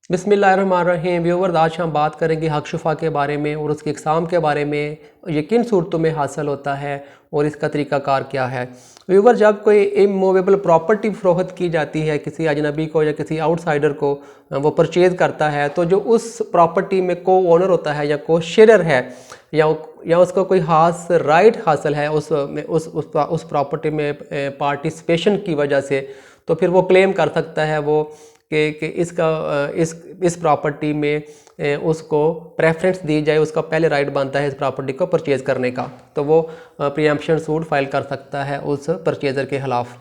बिस्मिल्लाहिर्रहमानिर्रहीम। व्यूअर्स, आज हम बात करेंगे हक शुफ़ा के बारे में और उसकी इक़साम के बारे में, ये किन सूरतों में हासिल होता है और इसका तरीक़ाकार क्या है। व्यूअर्स, जब कोई इमूवेबल प्रॉपर्टी फ़रोख्त की जाती है किसी अजनबी को या किसी आउटसाइडर को, वो परचेज़ करता है, तो जो उस प्रॉपर्टी में को ओनर होता है या को शेयर है या उसको कोई ख़ास राइट हासिल है उस प्रॉपर्टी में पार्टिसिपेशन की वजह से, तो फिर वो क्लेम कर सकता है वो कि इस प्रॉपर्टी में उसको प्रेफरेंस दी जाए, उसका पहले राइट बनता है इस प्रॉपर्टी को परचेज़ करने का, तो वो प्रीएम्पशन सूट फाइल कर सकता है उस परचेज़र के ख़िलाफ़।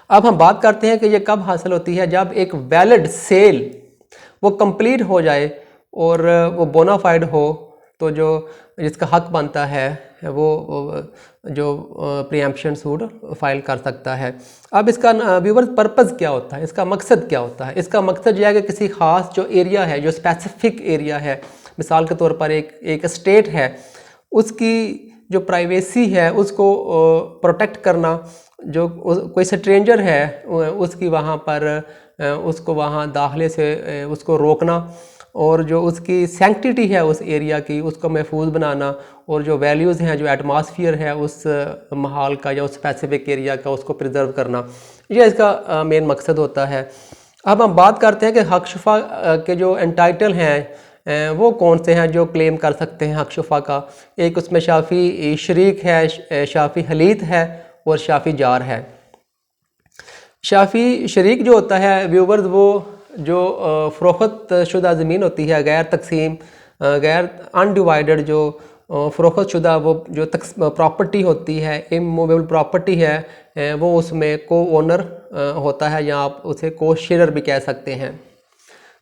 अब हम बात करते हैं कि ये कब हासिल होती है। जब एक वैलिड सेल वो कंप्लीट हो जाए और वो बोनाफाइड हो, तो जो जिसका हक बनता है वो जो प्रीएम्पशन सूट फाइल कर सकता है। अब इसका व्यूअर्स पर्पज़ क्या होता है, इसका मकसद क्या होता है। इसका मकसद यह है कि किसी ख़ास जो एरिया है, जो स्पेसिफिक एरिया है, मिसाल के तौर पर एक स्टेट है, उसकी जो प्राइवेसी है उसको प्रोटेक्ट करना। जो कोई स्ट्रेंजर है उसकी वहाँ पर उसको वहाँ दाखिले से उसको रोकना, और जो उसकी सैंक्टिटी है उस एरिया की उसको महफूज बनाना, और जो वैल्यूज़ हैं, जो एटमॉस्फेयर है उस माहौल का या उस स्पेसिफिक एरिया का, उसको प्रिजर्व करना, ये इसका मेन मकसद होता है। अब हम बात करते हैं कि हक शुफ़ा के जो एंटाइटल हैं वो कौन से हैं जो क्लेम कर सकते हैं हक शुफ़ा का। एक उसमें शाफ़ी शरीक है, शाफ़ी हलीत है और शाफ़ी जार है। शाफ़ी शरीक जो होता है व्यूवर्स, वो जो फ़रोख्त शुदा ज़मीन होती है, गैर तकसीम, गैर अनडिवाइडेड जो फ़रोख्त शुदा वो जो प्रॉपर्टी होती है, इमूवेबल प्रॉपर्टी है, वो उसमें को ओनर होता है, या आप उसे को शेयर भी कह सकते हैं।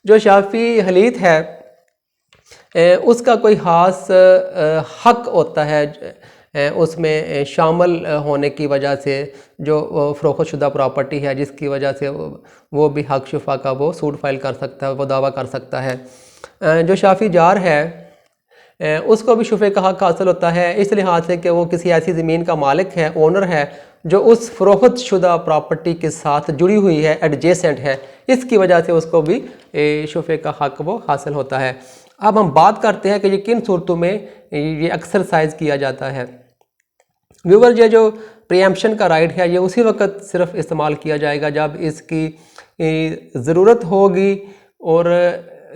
जो शाफ़ी हलीत है उसका कोई ख़ास हक होता है उसमें शामिल होने की वजह से, जो फ़रोख्त शुदा प्रॉपर्टी है, जिसकी वजह से वो भी हक शुफ़ा का वो सूट फाइल कर सकता है, वो दावा कर सकता है। जो शाफ़ी जार है उसको भी शुफ़े का हक हासिल होता है, इस लिहाज से कि वो किसी ऐसी ज़मीन का मालिक है, ओनर है, जो उस फ़रोख्त शुदा प्रॉपर्टी के साथ जुड़ी हुई है, एडजेसेंट है, इसकी वजह से उसको भी शुफ़े का हक वो हासिल होता है। अब हम बात करते हैं कि ये किन सूरतों में ये एक्सरसाइज किया जाता है। व्यूवर, ये जो प्रीएम्पशन का राइट है, ये उसी वक्त सिर्फ इस्तेमाल किया जाएगा जब इसकी ज़रूरत होगी, और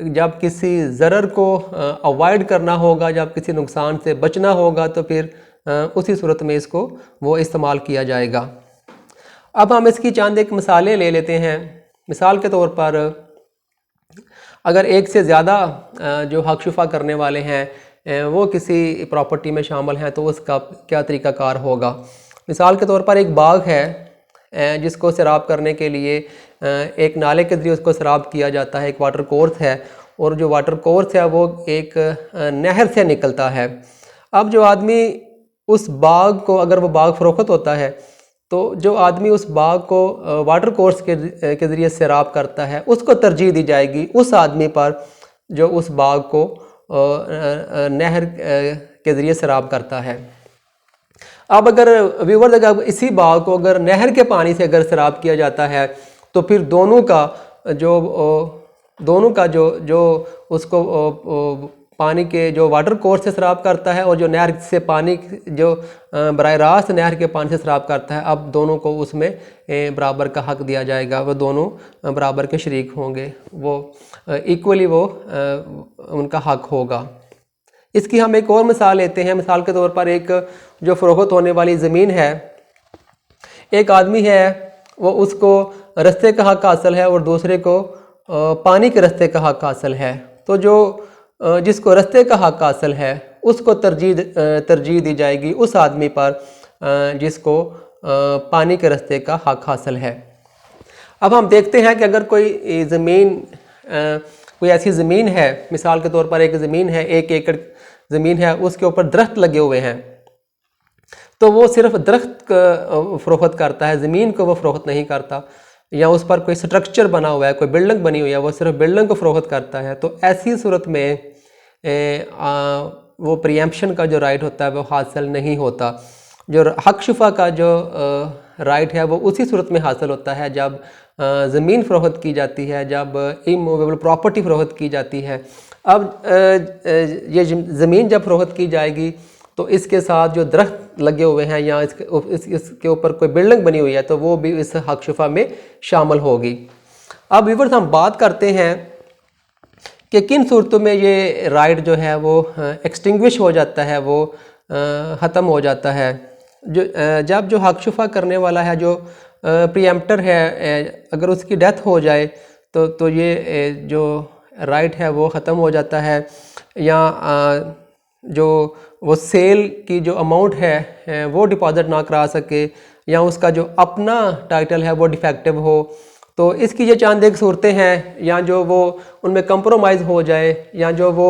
जब किसी ज़रर को अवॉइड करना होगा, जब किसी नुकसान से बचना होगा, तो फिर उसी सूरत में इसको वो इस्तेमाल किया जाएगा। अब हम इसकी चंद एक मिसालें ले लेते हैं। मिसाल के तौर पर, अगर एक से ज़्यादा जो हक शुफ़ा करने वाले हैं वो किसी प्रॉपर्टी में शामिल हैं, तो उसका क्या तरीक़ाकार होगा। मिसाल के तौर पर एक बाग है जिसको सैराब करने के लिए एक नाले के ज़रिए उसको सैराब किया जाता है, एक वाटर कोर्स है, और जो वाटर कोर्स है वो एक नहर से निकलता है। अब जो आदमी उस बाग को, अगर वो बाग फ़रोख्त होता है, तो जो आदमी उस बाग को वाटर कोर्स के ज़रिए सैराब करता है, उसको तरजीह दी जाएगी उस आदमी पर जो उस बाग को नहर के ज़रिए सैराब करता है। अब अगर व्यूअर्स, अगर इसी बाग को अगर नहर के पानी से अगर सैराब किया जाता है, तो फिर दोनों का जो उसको पानी के जो वाटर कोर्स से सैराब करता है, और जो नहर से पानी जो बराह रास्त नहर के पानी से सैराब करता है, अब दोनों को उसमें बराबर का हक दिया जाएगा। वो दोनों बराबर के शरीक होंगे, वो इक्वली वो उनका हक होगा। इसकी हम एक और मिसाल लेते हैं। मिसाल के तौर पर, एक जो फ़रोख्त होने वाली ज़मीन है, एक आदमी है, वो उसको रस्ते का हक हासिल है और दूसरे को पानी के रस्ते का हक हासिल है। तो जो जिसको रस्ते का हक हासिल है उसको तरजीह दी जाएगी उस आदमी पर जिसको पानी के रस्ते का हक हासिल है। अब हम देखते हैं कि अगर कोई ज़मीन, कोई ऐसी ज़मीन है, मिसाल के तौर पर एक ज़मीन है, 1 एकड़ ज़मीन है, उसके ऊपर दरख्त लगे हुए हैं, तो वो सिर्फ दरख्त फ़रोख्त करता है, ज़मीन को वो फ़रोख्त नहीं करता। या उस पर कोई स्ट्रक्चर बना हुआ है, कोई बिल्डिंग बनी हुई है, वो सिर्फ बिल्डिंग को फ़रोख्त करता है, तो ऐसी सूरत में वो प्रीएम्पशन का जो राइट होता है वो हासिल नहीं होता। जो हक शुफ़ा का जो राइट है वो उसी सूरत में हासिल होता है जब ज़मीन फ़रोख्त की जाती है, जब इमूवेबल प्रॉपर्टी फ़रोख्त की जाती है। अब ये ज़मीन जब फ़रोख्त की जाएगी तो इसके साथ जो दरख्त लगे हुए हैं या इसके ऊपर कोई बिल्डिंग बनी हुई है तो वो भी इस हक शुफा में शामिल होगी। अब व्यूअर्स हम बात करते हैं कि किन सूरतों में ये राइट जो है वो एक्सटिंग्विश हो जाता है, वो ख़त्म हो जाता है। जब जो हक शुफा करने वाला है, जो प्रीएम्प्टर है, अगर उसकी डेथ हो जाए तो ये जो राइट है वो ख़त्म हो जाता है, या जो वो सेल की जो अमाउंट है वो डिपॉज़िट ना करा सके, या उसका जो अपना टाइटल है वो डिफेक्टिव हो। तो इसकी ये चंद एक सूरतें हैं, या जो वो उनमें कंप्रोमाइज़ हो जाए, या जो वो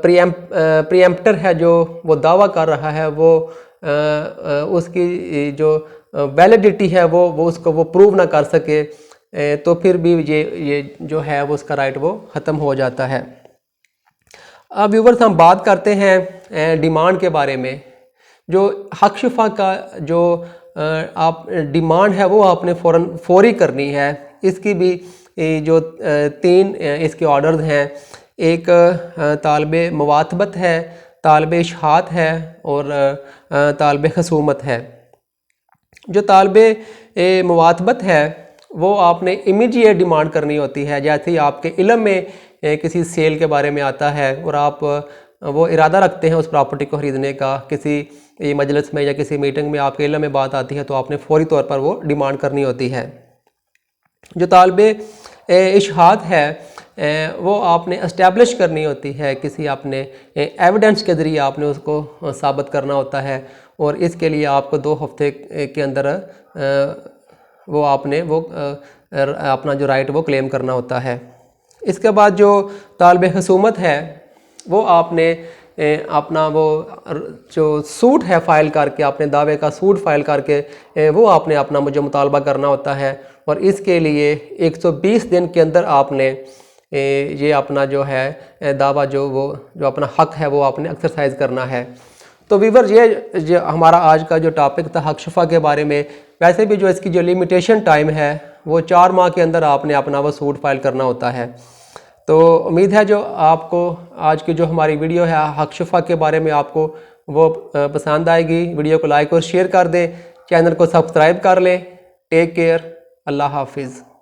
प्रीएम्प्टर है जो वो दावा कर रहा है वो उसकी जो वैलिडिटी है वो उसको वो प्रूव ना कर सके, तो फिर भी ये जो है वो उसका राइट वो ख़त्म हो जाता है। अब व्यूअर्स हम बात करते हैं डिमांड के बारे में। जो हक शुफा का जो आप डिमांड है वो आपने फौरी करनी है। इसकी भी जो 3 इसके ऑर्डर्स हैं, एक तालबे मुवातबत है, तालबे इशहात है और तालबे खसूमत है। जो तालबे मुवातबत है वो आपने इमीडिएट डिमांड करनी होती है। जैसे ही आपके इल्म में किसी सेल के बारे में आता है और आप वो इरादा रखते हैं उस प्रॉपर्टी को ख़रीदने का, किसी मजलिस में या किसी मीटिंग में आपके इल्म में बात आती है तो आपने फौरी तौर पर वो डिमांड करनी होती है। जो तालबे इशहाद है वो आपने इस्टेब्लिश करनी होती है, किसी आपने एविडेंस के ज़रिए आपने उसको साबित करना होता है, और इसके लिए आपको 2 हफ्ते के अंदर वो आपने वो अपना जो राइट वो क्लेम करना होता है। इसके बाद जो तालबे खसूमत है वो आपने अपना वो जो सूट है फ़ाइल करके, अपने दावे का सूट फ़ाइल करके वो आपने अपना मुझे मुतालबा करना होता है, और इसके लिए 120 दिन के अंदर आपने ये अपना जो है दावा जो अपना हक है वो आपने एक्सरसाइज करना है। तो व्यूअर्स ये जो हमारा आज का जो टॉपिक था हक शुफा के बारे में, वैसे भी जो इसकी जो लिमिटेशन टाइम है वो 4 माह के अंदर आपने अपना वो सूट फाइल करना होता है। तो उम्मीद है जो आपको आज की जो हमारी वीडियो है हक शुफा के बारे में आपको वो पसंद आएगी। वीडियो को लाइक और शेयर कर दें, चैनल को सब्सक्राइब कर लें। टेक केयर, अल्लाह हाफिज़।